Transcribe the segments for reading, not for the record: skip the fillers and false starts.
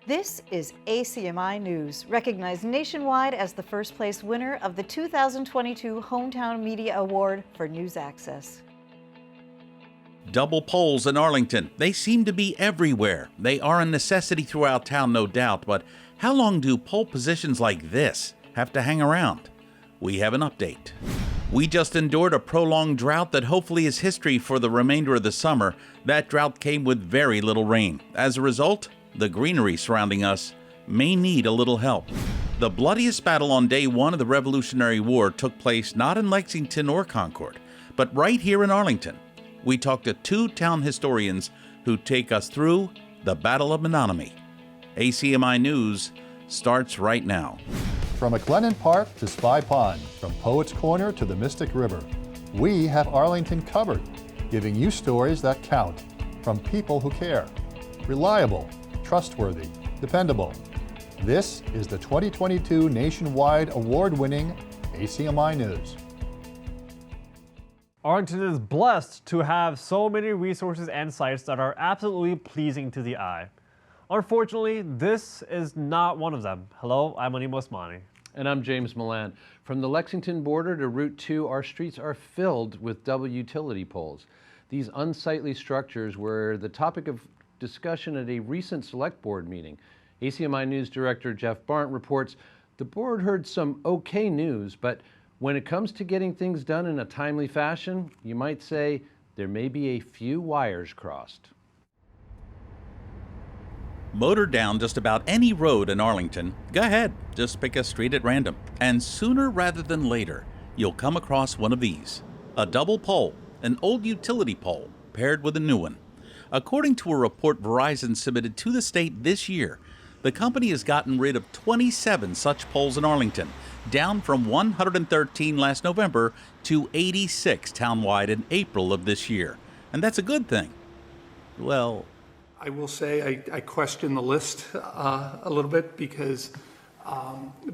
This is ACMi News, recognized nationwide as the first place winner of the 2022 Hometown Media Award for News Access. Double poles in Arlington. They seem to be everywhere. They are a necessity throughout town, no doubt, but how long do pole positions like this have to hang around? We have an update. We just endured a prolonged drought that hopefully is history for the remainder of the summer. That drought came with very little rain. As a result, the greenery surrounding us may need a little help. The bloodiest battle on day one of the Revolutionary War took place not in Lexington or Concord, but right here in Arlington. We talked to two town historians who take us through the Battle of Menotomy. ACMi News starts right now. From McLennan Park to Spy Pond, from Poets Corner to the Mystic River, we have Arlington covered, giving you stories that count from people who care. Reliable, trustworthy, dependable. This is the 2022 nationwide award-winning ACMi News. Arlington is blessed to have so many resources and sites that are absolutely pleasing to the eye. Unfortunately, this is not one of them. Hello, I'm Anim Osmani. And I'm James Milan. From the Lexington border to Route 2, our streets are filled with double utility poles. These unsightly structures were the topic of discussion at a recent select board meeting. ACMi News Director Jeff Barnt reports the board heard some okay news, but when it comes to getting things done in a timely fashion, you might say there may be a few wires crossed. Motor down just about any road in Arlington. Go ahead, just pick a street at random. And sooner rather than later, you'll come across one of these. A double pole, an old utility pole, paired with a new one. According to a report Verizon submitted to the state this year, the company has gotten rid of 27 such poles in Arlington, down from 113 last November to 86 townwide in April of this year. And that's a good thing. Well, I will say I question the list a little bit because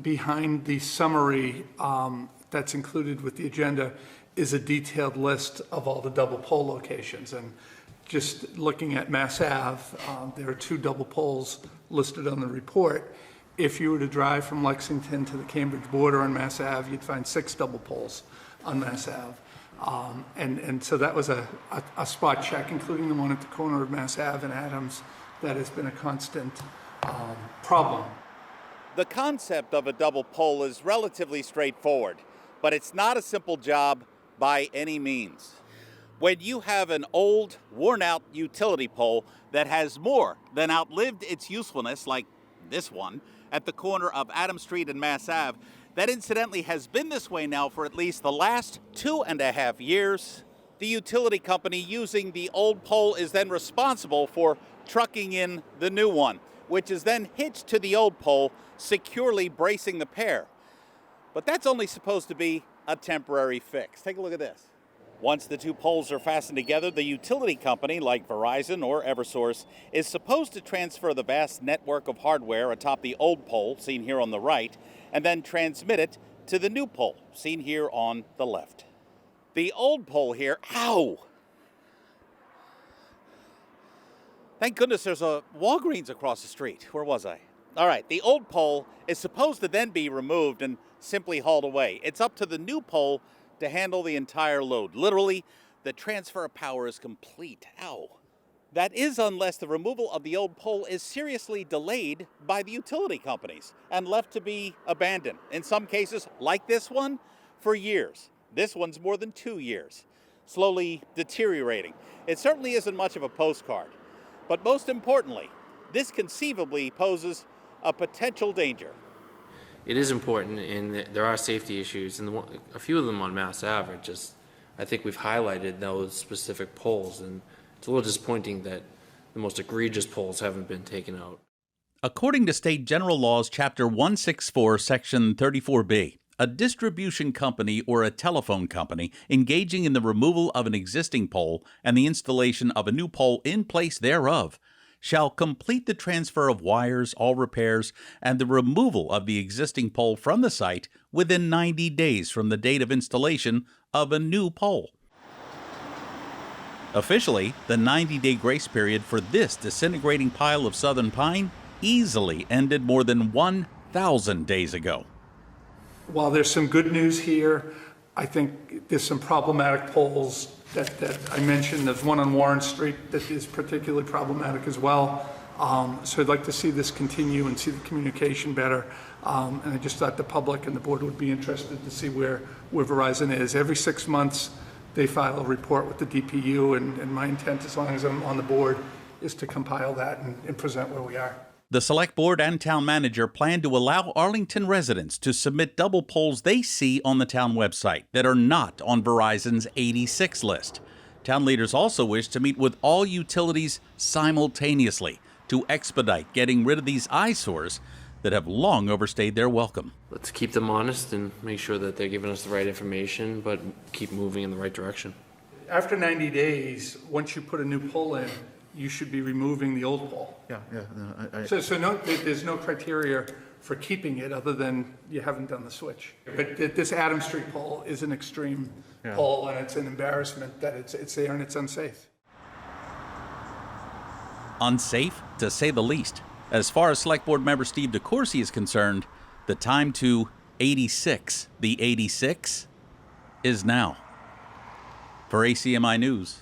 behind the summary that's included with the agenda is a detailed list of all the double pole locations. And just looking at Mass Ave, there are 2 double poles listed on the report. If you were to drive from Lexington to the Cambridge border on Mass Ave, you'd find 6 double poles on Mass Ave. And so that was a spot check, including the one at the corner of Mass Ave and Adams, that has been a constant problem. The concept of a double pole is relatively straightforward, but it's not a simple job by any means. When you have an old, worn-out utility pole that has more than outlived its usefulness, like this one, at the corner of Adams Street and Mass Ave, that incidentally has been this way now for at least the last 2.5 years. The utility company using the old pole is then responsible for trucking in the new one, which is then hitched to the old pole, securely bracing the pair. But that's only supposed to be a temporary fix. Take a look at this. Once the 2 poles are fastened together, the utility company, like Verizon or Eversource, is supposed to transfer the vast network of hardware atop the old pole, seen here on the right, and then transmit it to the new pole, seen here on the left. The old pole here, ow! Thank goodness there's a Walgreens across the street. Where was I? All right, the old pole is supposed to then be removed and simply hauled away. It's up to the new pole to handle the entire load. Literally, the transfer of power is complete. Ow. That is unless the removal of the old pole is seriously delayed by the utility companies and left to be abandoned. In some cases, like this one, for years. This one's more than 2 years, slowly deteriorating. It certainly isn't much of a postcard. But most importantly, this conceivably poses a potential danger. It is important in that there are safety issues, and a few of them on Mass Ave are just, I think we've highlighted those specific poles, and it's a little disappointing that the most egregious poles haven't been taken out. According to State General Laws, Chapter 164, Section 34B, a distribution company or a telephone company engaging in the removal of an existing pole and the installation of a new pole in place thereof shall complete the transfer of wires, all repairs, and the removal of the existing pole from the site within 90 days from the date of installation of a new pole. Officially, the 90-day grace period for this disintegrating pile of southern pine easily ended more than 1,000 days ago. While there's some good news here, I think there's some problematic polls that I mentioned. There's one on Warren Street that is particularly problematic as well. So I'd like to see this continue and see the communication better. And I just thought the public and the board would be interested to see where Verizon is. Every 6 months, they file a report with the DPU, and my intent, as long as I'm on the board, is to compile that and present where we are. The Select Board and Town Manager plan to allow Arlington residents to submit double polls they see on the town website that are not on Verizon's 86 list. Town leaders also wish to meet with all utilities simultaneously to expedite getting rid of these eyesores that have long overstayed their welcome. Let's keep them honest and make sure that they're giving us the right information, but keep moving in the right direction. After 90 days, once you put a new poll in, you should be removing the old poll. Yeah. No, So there's no criteria for keeping it other than you haven't done the switch. But this Adam Street poll is an extreme poll, and it's an embarrassment that it's there and it's unsafe. Unsafe, to say the least. As far as Select Board member Steve DeCourcy is concerned, the time to 86, the 86, is now. For ACMi News,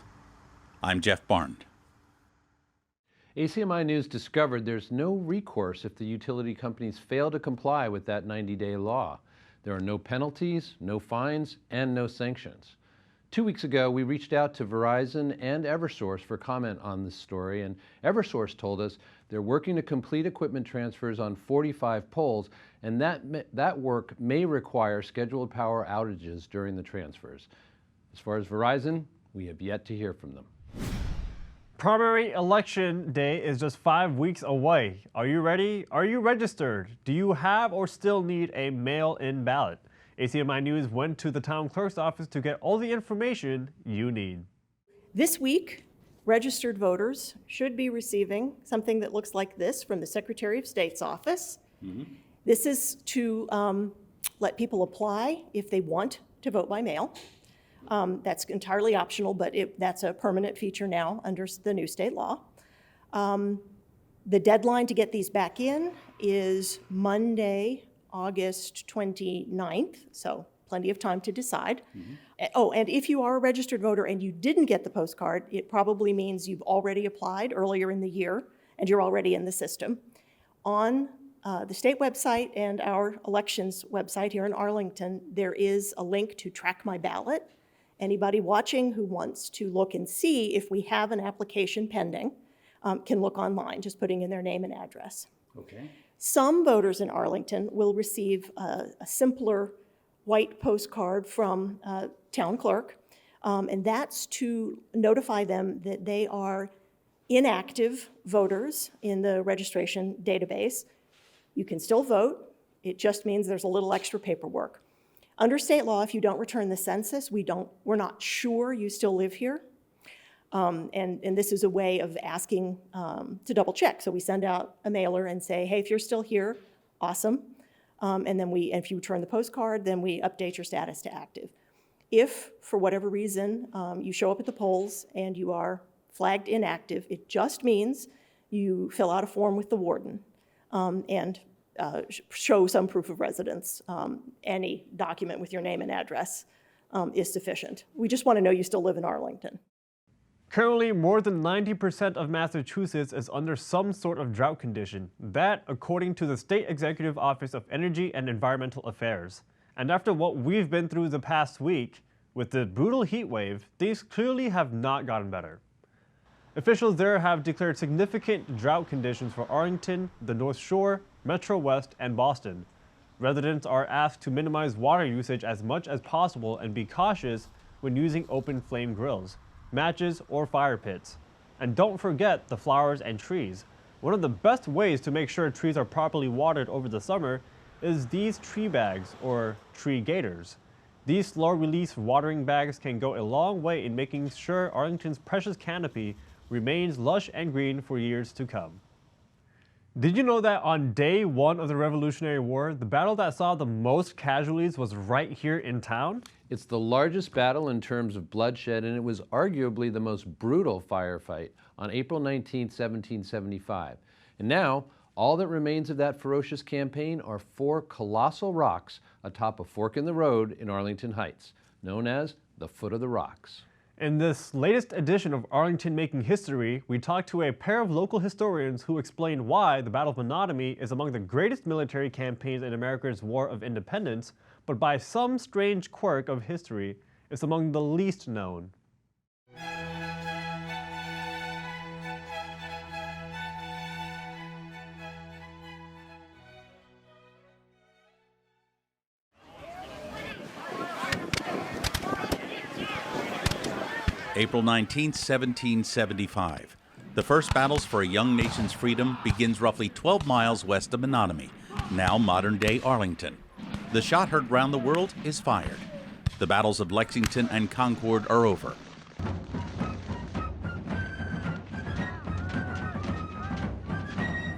I'm Jeff Barnes. ACMi News discovered there's no recourse if the utility companies fail to comply with that 90-day law. There are no penalties, no fines, and no sanctions. 2 weeks ago, we reached out to Verizon and Eversource for comment on this story, and Eversource told us they're working to complete equipment transfers on 45 poles, and that work may require scheduled power outages during the transfers. As far as Verizon, we have yet to hear from them. Primary election day is just 5 weeks away. Are you ready? Are you registered? Do you have or still need a mail-in ballot? ACMi News went to the town clerk's office to get all the information you need. This week, registered voters should be receiving something that looks like this from the Secretary of State's office. This is to let people apply if they want to vote by mail. That's entirely optional, but that's a permanent feature now under the new state law. The deadline to get these back in is Monday, August 29th, so plenty of time to decide. Oh, and if you are a registered voter and you didn't get the postcard, it probably means you've already applied earlier in the year and you're already in the system. On the state website and our elections website here in Arlington, there is a link to Track My Ballot. Anybody watching who wants to look and see if we have an application pending can look online, just putting in their name and address. Okay. Some voters in Arlington will receive a simpler white postcard from town clerk, and that's to notify them that they are inactive voters in the registration database. You can still vote. It just means there's a little extra paperwork. Under state law, if you don't return the census, we're not sure you still live here. And this is a way of asking to double check. So we send out a mailer and say, hey, if you're still here, awesome. And then if you return the postcard, then we update your status to active. If, for whatever reason, you show up at the polls and you are flagged inactive, it just means you fill out a form with the warden and show some proof of residence. Any document with your name and address is sufficient. We just want to know you still live in Arlington. Currently, more than 90% of Massachusetts is under some sort of drought condition. That, according to the State Executive Office of Energy and Environmental Affairs. And after what we've been through the past week, with the brutal heat wave, things clearly have not gotten better. Officials there have declared significant drought conditions for Arlington, the North Shore, Metro West, and Boston. Residents are asked to minimize water usage as much as possible and be cautious when using open flame grills, matches, or fire pits. And don't forget the flowers and trees. One of the best ways to make sure trees are properly watered over the summer is these tree bags, or tree gators. These slow-release watering bags can go a long way in making sure Arlington's precious canopy remains lush and green for years to come. Did you know that on day one of the Revolutionary War, the battle that saw the most casualties was right here in town? It's the largest battle in terms of bloodshed, and it was arguably the most brutal firefight on April 19, 1775. And now, All that remains of that ferocious campaign are 4 colossal rocks atop a fork in the road in Arlington Heights, known as the Foot of the Rocks. In this latest edition of Arlington Making History, we talked to a pair of local historians who explained why the Battle of Menotomy is among the greatest military campaigns in America's War of Independence, but by some strange quirk of history, is among the least known. April 19, 1775. The first battles for a young nation's freedom begins roughly 12 miles west of Menotomy, now modern-day Arlington. The shot heard round the world is fired. The battles of Lexington and Concord are over.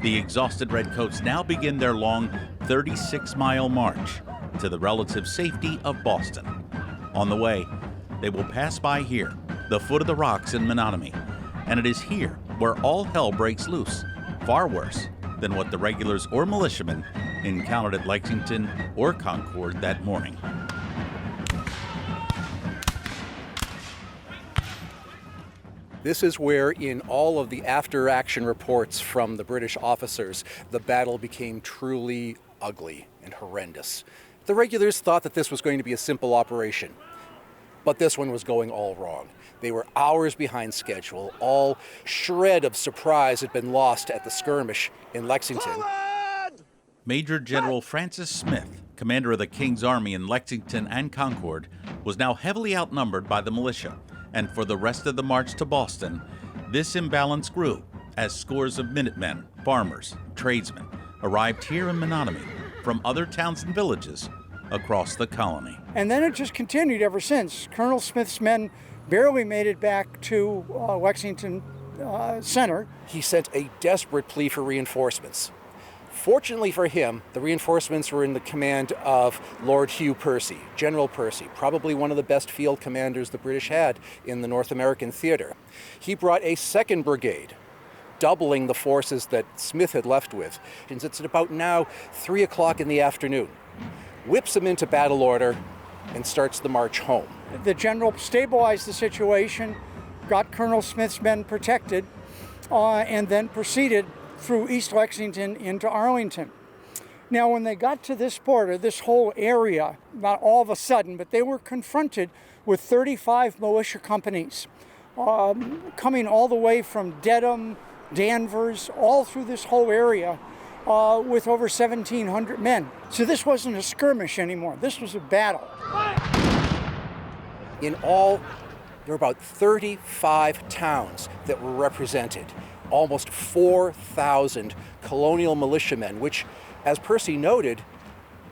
The exhausted redcoats now begin their long 36-mile march to the relative safety of Boston. On the way, they will pass by here, the Foot of the Rocks in Menotomy, and it is here where all hell breaks loose, far worse than what the regulars or militiamen encountered at Lexington or Concord that morning. This is where, in all of the after-action reports from the British officers, the battle became truly ugly and horrendous. The regulars thought that this was going to be a simple operation, but this one was going all wrong. They were hours behind schedule. All shred of surprise had been lost at the skirmish in Lexington. Major General Francis Smith, commander of the King's Army in Lexington and Concord, was now heavily outnumbered by the militia, and for the rest of the march to Boston, this imbalance grew as scores of Minutemen, farmers, tradesmen arrived here in Menotomy from other towns and villages across the colony. And then it just continued ever since. Colonel Smith's men barely made it back to Lexington Center. He sent a desperate plea for reinforcements. Fortunately for him, the reinforcements were in the command of Lord Hugh Percy, General Percy, probably one of the best field commanders the British had in the North American theater. He brought a 2nd Brigade, doubling the forces that Smith had left with. And it's at about now 3 o'clock in the afternoon. Whips them into battle order and starts the march home. The general stabilized the situation, got Colonel Smith's men protected, and then proceeded through East Lexington into Arlington. Now, when they got to this border, this whole area, not all of a sudden, but they were confronted with 35 militia companies coming all the way from Dedham, Danvers, all through this whole area with over 1,700 men. So this wasn't a skirmish anymore. This was a battle. In all, there were about 35 towns that were represented. Almost 4,000 colonial militiamen, which, as Percy noted,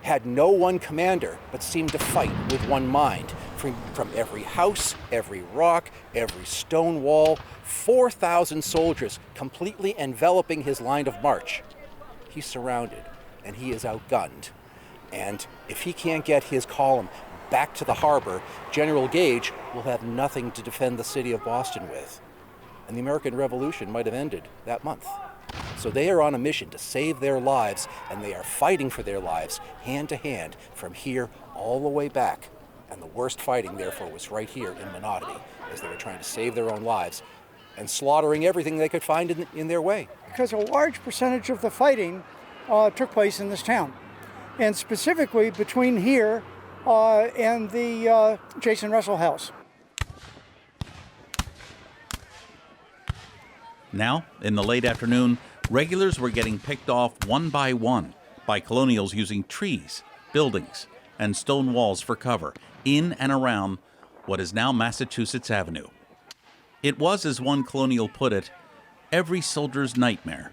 had no one commander, but seemed to fight with one mind. From every house, every rock, every stone wall, 4,000 soldiers completely enveloping his line of march. He's surrounded, and he is outgunned. And if he can't get his column back to the harbor, General Gage will have nothing to defend the city of Boston with. And the American Revolution might have ended that month. So they are on a mission to save their lives, and they are fighting for their lives hand to hand from here all the way back. And the worst fighting, therefore, was right here in Menotomy, as they were trying to save their own lives and slaughtering everything they could find in their way. Because a large percentage of the fighting took place in this town, and specifically between here and the Jason Russell House. Now, in the late afternoon, regulars were getting picked off one by colonials using trees, buildings, and stone walls for cover in and around what is now Massachusetts Avenue. It was, as one colonial put it, every soldier's nightmare.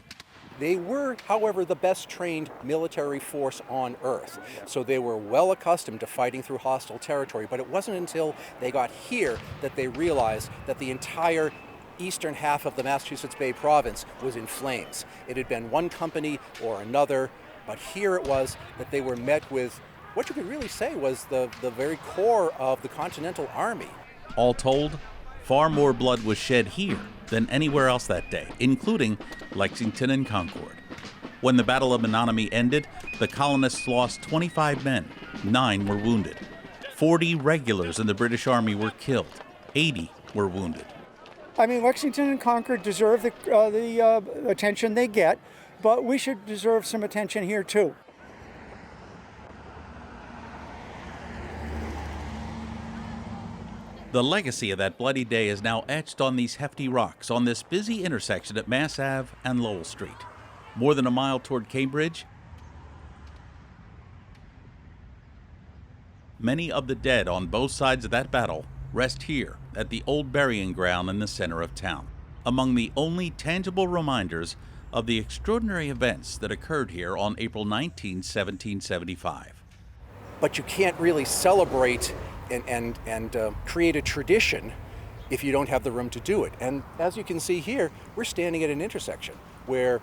They were, however, the best trained military force on earth. So they were well accustomed to fighting through hostile territory, but it wasn't until they got here that they realized that the entire eastern half of the Massachusetts Bay province was in flames. It had been one company or another, but here it was that they were met with what you could really say was the very core of the Continental Army. All told, far more blood was shed here than anywhere else that day, including Lexington and Concord. When the Battle of Menotomy ended, the colonists lost 25 men. 9 were wounded. 40 regulars in the British Army were killed. 80 were wounded. I mean, Lexington and Concord deserve the attention they get, but we should deserve some attention here too. The legacy of that bloody day is now etched on these hefty rocks on this busy intersection at Mass Ave and Lowell Street. More than a mile toward Cambridge, many of the dead on both sides of that battle rest here at the old burying ground in the center of town, among the only tangible reminders of the extraordinary events that occurred here on April 19, 1775. But you can't really celebrate and create a tradition if you don't have the room to do it. And as you can see here, we're standing at an intersection where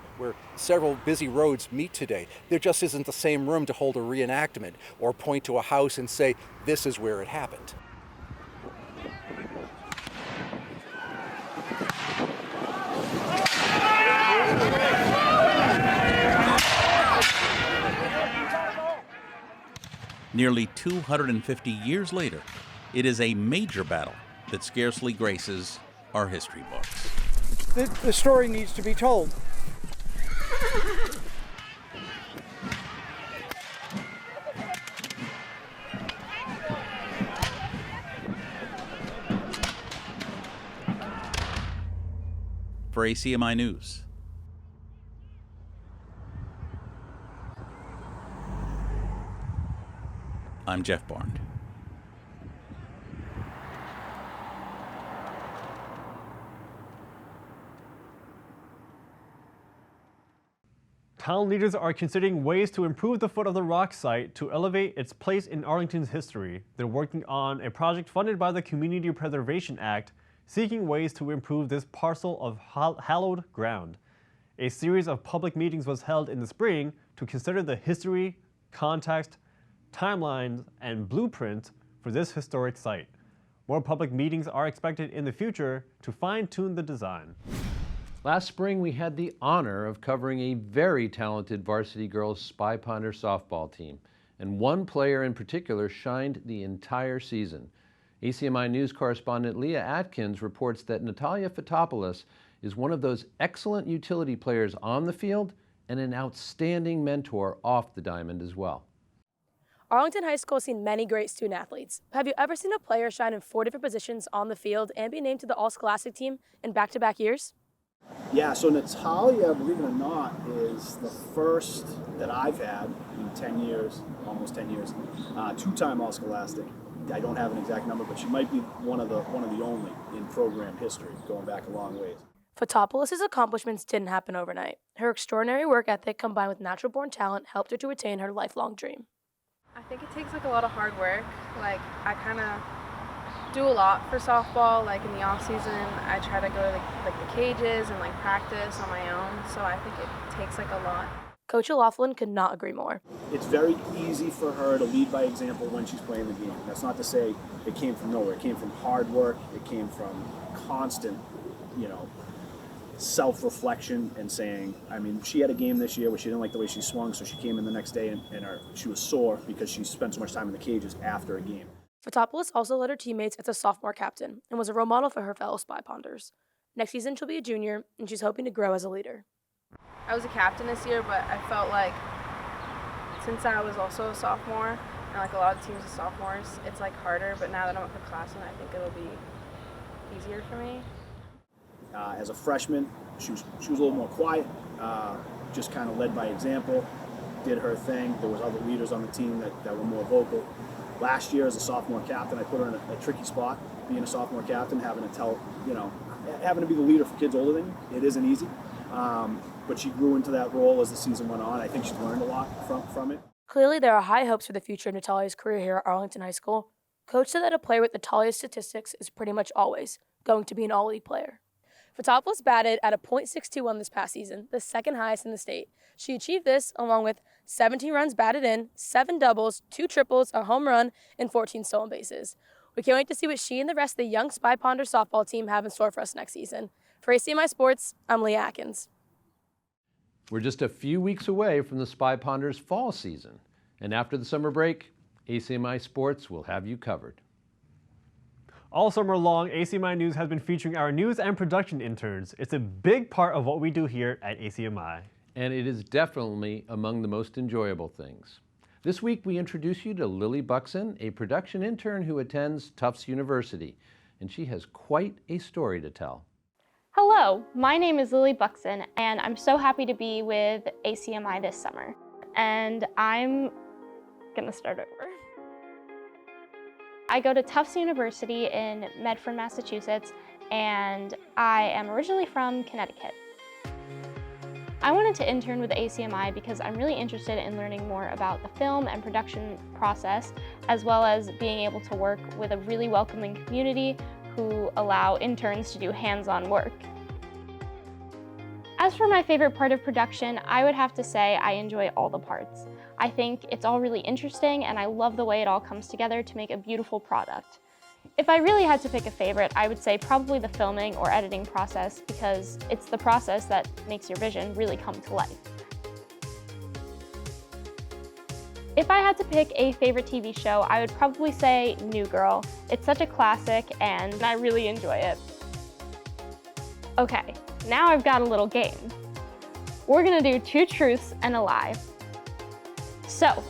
several busy roads meet today. There just isn't the same room to hold a reenactment or point to a house and say, this is where it happened. Nearly 250 years later, it is a major battle that scarcely graces our history books. The story needs to be told. For ACMi News, I'm Jeff Barnes. Town leaders are considering ways to improve the Foot of the Rock site to elevate its place in Arlington's history. They're working on a project funded by the Community Preservation Act, seeking ways to improve this parcel of hallowed ground. A series of public meetings was held in the spring to consider the history, context, timelines, and blueprint for this historic site. More public meetings are expected in the future to fine-tune the design. Last spring, we had the honor of covering a very talented varsity girls Spy Ponder softball team, and one player in particular shined the entire season. ACMi News correspondent Leah Atkins reports that Natalia Fotopoulos is one of those excellent utility players on the field and an outstanding mentor off the diamond as well. Arlington High School has seen many great student athletes. Have you ever seen a player shine in 4 different positions on the field and be named to the All-Scholastic team in back-to-back years? Yeah, so Natalia, believe it or not, is the first that I've had in 10 years, almost 10 years, 2-time All-Scholastic. I don't have an exact number, but she might be one of the only in program history, going back a long ways. Fotopoulos' accomplishments didn't happen overnight. Her extraordinary work ethic combined with natural-born talent helped her to attain her lifelong dream. I think it takes a lot of hard work. I kind of do a lot for softball. In the off season, I try to go to the cages and practice on my own. So I think it takes a lot. Coach O'Loughlin could not agree more. It's very easy for her to lead by example when she's playing the game. That's not to say it came from nowhere. It came from hard work. It came from constant, self-reflection and saying, she had a game this year where she didn't like the way she swung, so she came in the next day and she was sore because she spent so much time in the cages after a game. Fotopoulos also led her teammates as a sophomore captain and was a role model for her fellow Spy Ponders. Next season, she'll be a junior, and she's hoping to grow as a leader. I was a captain this year, but I felt like since I was also a sophomore, and a lot of the teams are sophomores, it's harder, but now that I'm upperclassmen, I think it'll be easier for me. As a freshman, she was a little more quiet, just kind of led by example, did her thing. There was other leaders on the team that were more vocal. Last year as a sophomore captain, I put her in a tricky spot, being a sophomore captain, having to be the leader for kids older than you. It isn't easy, but she grew into that role as the season went on. I think she's learned a lot from it. Clearly, there are high hopes for the future of Natalia's career here at Arlington High School. Coach said that a player with Natalia's statistics is pretty much always going to be an all-league player. Fotopoulos batted at a .621 this past season, the second highest in the state. She achieved this along with 17 runs batted in, 7 doubles, 2 triples, a home run, and 14 stolen bases. We can't wait to see what she and the rest of the young Spy Ponder softball team have in store for us next season. For ACMi Sports, I'm Leah Atkins. We're just a few weeks away from the Spy Ponders fall season, and after the summer break, ACMi Sports will have you covered. All summer long, ACMi News has been featuring our news and production interns. It's a big part of what we do here at ACMi. And it is definitely among the most enjoyable things. This week we introduce you to Lily Buxton, a production intern who attends Tufts University, and she has quite a story to tell. Hello, my name is Lily Buxton, and I'm so happy to be with ACMi this summer. And I'm gonna start over. I go to Tufts University in Medford, Massachusetts, and I am originally from Connecticut. I wanted to intern with ACMi because I'm really interested in learning more about the film and production process, as well as being able to work with a really welcoming community who allow interns to do hands-on work. As for my favorite part of production, I would have to say I enjoy all the parts. I think it's all really interesting, and I love the way it all comes together to make a beautiful product. If I really had to pick a favorite, I would say probably the filming or editing process, because it's the process that makes your vision really come to life. If I had to pick a favorite TV show, I would probably say New Girl. It's such a classic, and I really enjoy it. Okay, now I've got a little game. We're gonna do 2 truths and a lie. So,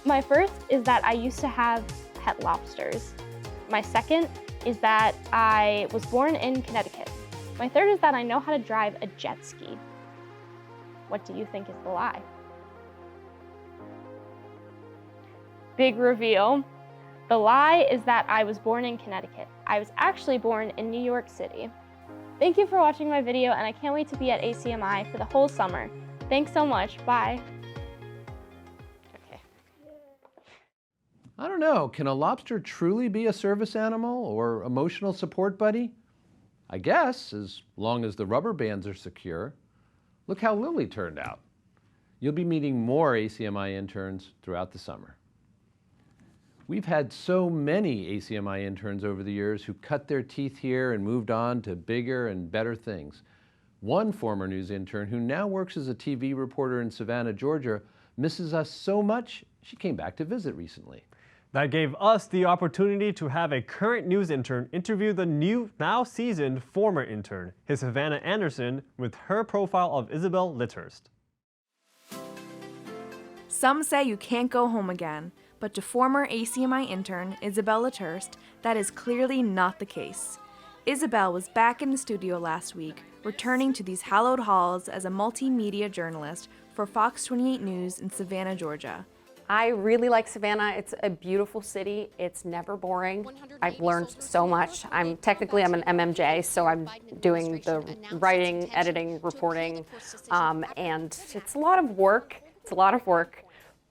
my first is that I used to have pet lobsters. My second is that I was born in Connecticut. My third is that I know how to drive a jet ski. What do you think is the lie? Big reveal. The lie is that I was born in Connecticut. I was actually born in New York City. Thank you for watching my video, and I can't wait to be at ACMi for the whole summer. Thanks so much, bye. I don't know, can a lobster truly be a service animal or emotional support buddy? I guess, as long as the rubber bands are secure. Look how Lily turned out. You'll be meeting more ACMi interns throughout the summer. We've had so many ACMi interns over the years who cut their teeth here and moved on to bigger and better things. One former news intern who now works as a TV reporter in Savannah, Georgia, misses us so much, she came back to visit recently. That gave us the opportunity to have a current news intern interview the now seasoned former intern, his Savannah Anderson, with her profile of Isabel Litterst. Some say you can't go home again, but to former ACMi intern Isabel Litterst, that is clearly not the case. Isabel was back in the studio last week, returning to these hallowed halls as a multimedia journalist for Fox 28 News in Savannah, Georgia. I really like Savannah. It's a beautiful city. It's never boring. I've learned so much. I'm an MMJ, so I'm doing the writing, editing, reporting, and it's a lot of work.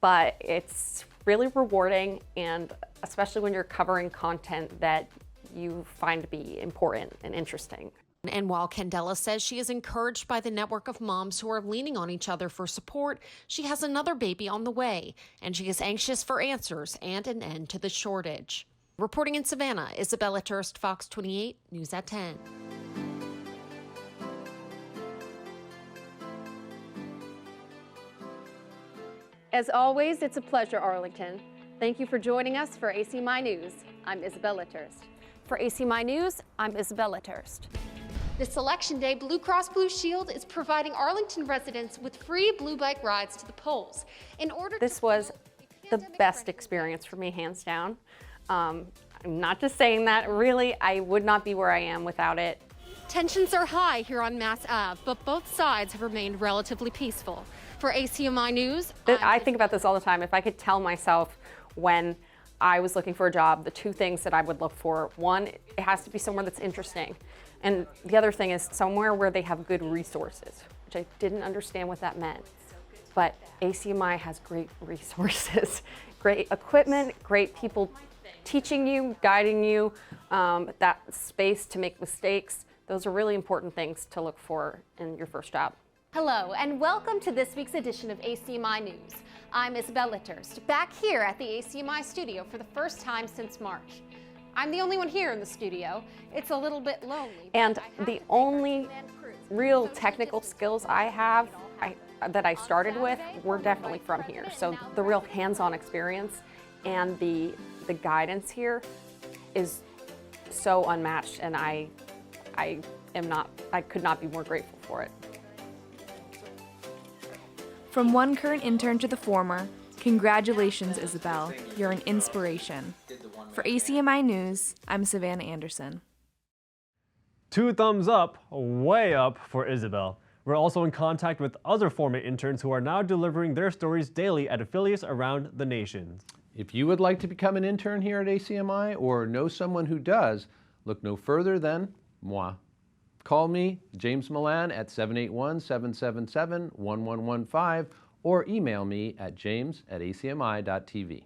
But it's really rewarding, and especially when you're covering content that you find to be important and interesting. And while Candela says she is encouraged by the network of moms who are leaning on each other for support, she has another baby on the way, and she is anxious for answers and an end to the shortage. Reporting in Savannah, Isabella Turst, Fox 28, News at 10. As always, it's a pleasure, Arlington. Thank you for joining us for ACMi News. I'm Isabella Turst. For ACMi News, I'm Isabella Turst. This Election Day, Blue Cross Blue Shield is providing Arlington residents with free blue bike rides to the polls. This was the best experience for me, hands down. I'm not just saying that, really, I would not be where I am without it. Tensions are high here on Mass Ave, but both sides have remained relatively peaceful. For ACMi News, I think about this all the time. If I could tell myself when I was looking for a job, the 2 things that I would look for: one, it has to be somewhere that's interesting. And the other thing is somewhere where they have good resources, which I didn't understand what that meant. But ACMi has great resources, great equipment, great people teaching you, guiding you, that space to make mistakes. Those are really important things to look for in your first job. hello and welcome to this week's edition of ACMi News. I'm Isabel Litterst, back here at the ACMi studio for the first time since March. I'm the only one here in the studio. It's a little bit lonely. And the only real technical skills I have, that I started with were definitely from here. So the real hands-on experience and the guidance here is so unmatched, and I could not be more grateful for it. From one current intern to the former, congratulations, Isabel. You're an inspiration. For ACMi News, I'm Savannah Anderson. 2 thumbs up, way up for Isabel. We're also in contact with other former interns who are now delivering their stories daily at affiliates around the nation. If you would like to become an intern here at ACMi or know someone who does, look no further than moi. Call me, James Milan, at 781-777-1115 or email me at james@acmi.tv.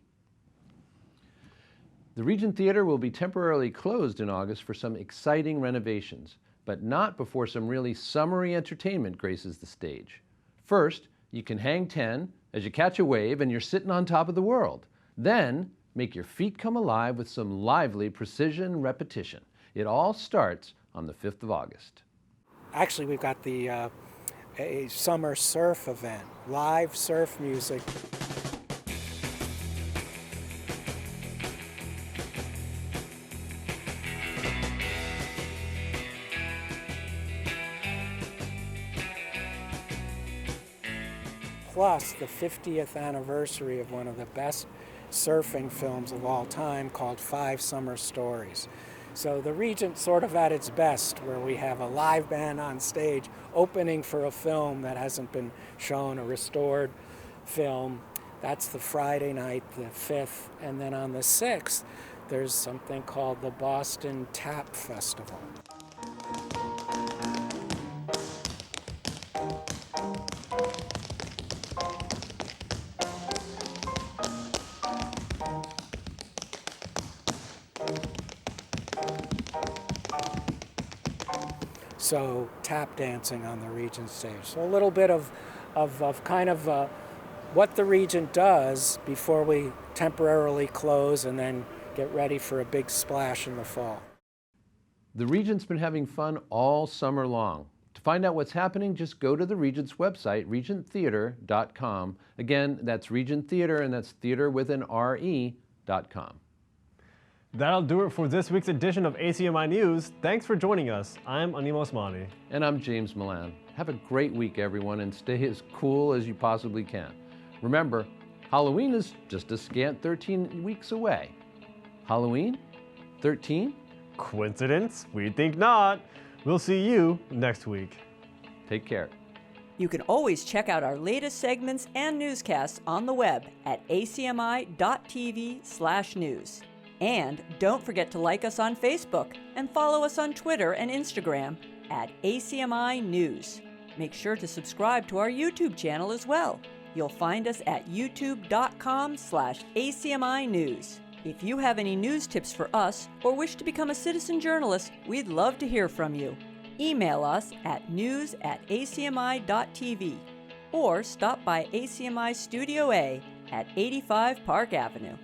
The Regent Theater will be temporarily closed in August for some exciting renovations, but not before some really summery entertainment graces the stage. First, you can hang 10 as you catch a wave and you're sitting on top of the world. Then, make your feet come alive with some lively precision repetition. It all starts on the 5th of August. Actually, we've got a summer surf event, live surf music. Plus the 50th anniversary of one of the best surfing films of all time called 5 Summer Stories. So the Regent sort of at its best, where we have a live band on stage opening for a film that hasn't been shown, a restored film. That's the Friday night, the 5th. And then on the 6th, there's something called the Boston Tap Festival. So tap dancing on the Regent stage. So a little bit of what the Regent does before we temporarily close and then get ready for a big splash in the fall. The Regent's been having fun all summer long. To find out what's happening, just go to the Regent's website, regenttheater.com. Again, that's Regent Theater, and that's theater with an RE.com. That'll do it for this week's edition of ACMi News. Thanks for joining us. I'm Anim Osmani. And I'm James Milan. Have a great week, everyone, and stay as cool as you possibly can. Remember, Halloween is just a scant 13 weeks away. Halloween? 13? Coincidence? We think not. We'll see you next week. Take care. You can always check out our latest segments and newscasts on the web at acmi.tv/news. And don't forget to like us on Facebook and follow us on Twitter and Instagram at ACMi News. Make sure to subscribe to our YouTube channel as well. You'll find us at youtube.com/ACMi News. If you have any news tips for us or wish to become a citizen journalist, we'd love to hear from you. Email us at news@acmi.tv or stop by ACMi Studio A at 85 Park Avenue.